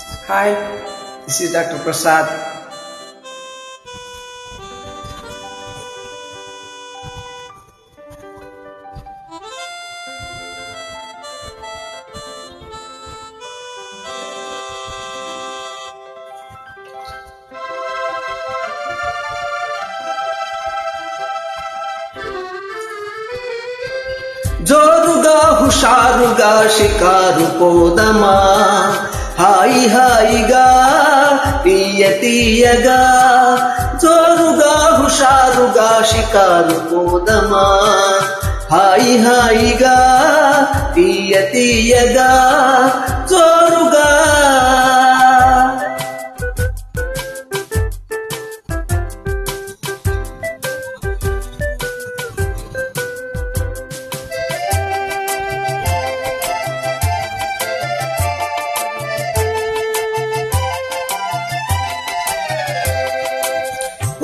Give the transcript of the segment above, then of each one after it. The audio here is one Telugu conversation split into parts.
Hi, this is Dr. Prasad. జోరుగా హుషారుగా షికారు పోదమా, హాయి హాయిగా తీయ తీయగా. జోరుగా హుషారుగా షికారు పోదమా, హాయి హాయిగా తీయ తీయగా. జోరుగా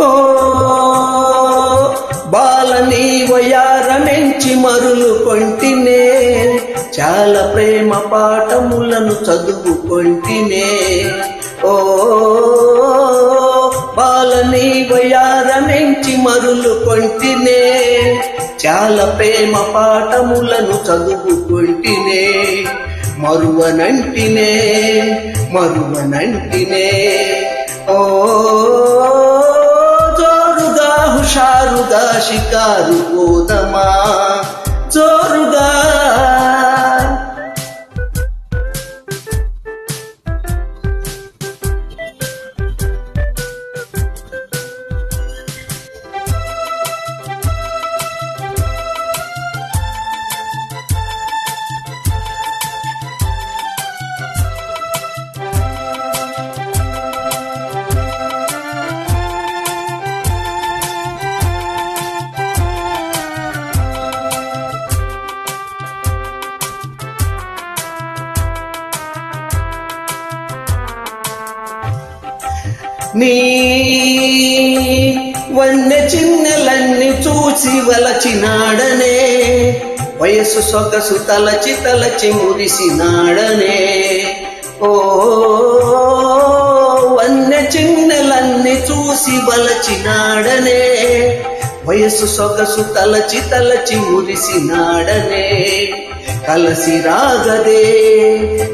ఓ బాలని వయారమెంచి మరులు కొంటినే, చాలా ప్రేమ పాఠములను చదువుకొంటినే. ఓ బాలని వయారమెంచి మరులు కొంటినే, చాలా ప్రేమ పాఠములను చదువుకొంటినే. మరువనంటినే మరువనంటినే. ఓ హుషారుగా షికారు పోదమా, జోరుగా. నీ వన్నె చిన్నెలన్నీ చూసి వలచినాడనే, వయసు సొగసు తలచి తలచి మురిసినాడనే. ఓ వన్నె చిన్నెలన్నీ చూసి వలచినాడనే, వయసు సొగసు తలచి తలచి మురిసినాడనే. కలసి రాగదే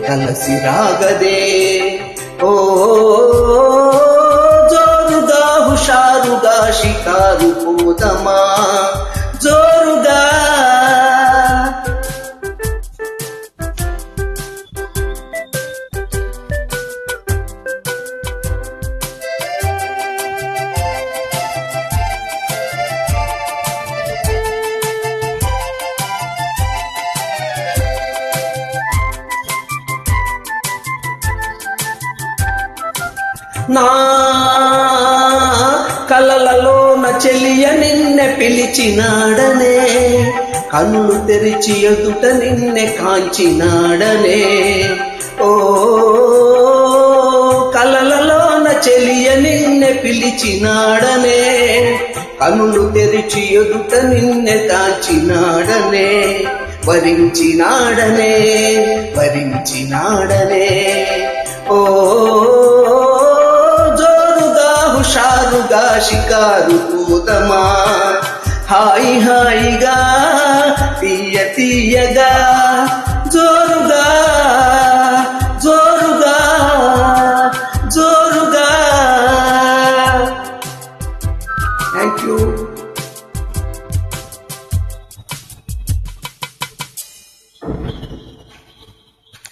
కలసి రాగదే. ఓ జోరుగా హుషారుగా షికారు పోదమా, జోరుగా. నా కలలలోన చెలియ నిన్నె పిలిచినాడనే, కన్నులు తెరిచి ఎదుట నిన్నె కాంచినాడనే. ఓ కలలలోన చెలియ నిన్నె పిలిచినాడనే, కన్నులు తెరిచి ఎదుట నిన్నె కాంచినాడనే. వరించినాడనే వరించినాడనే. ఓ హుషారుగా షికారు పోదమా, హాయి హాయిగా తీయ తీయగా. జోరుగా జోరుగా జోరుగా. Thank you.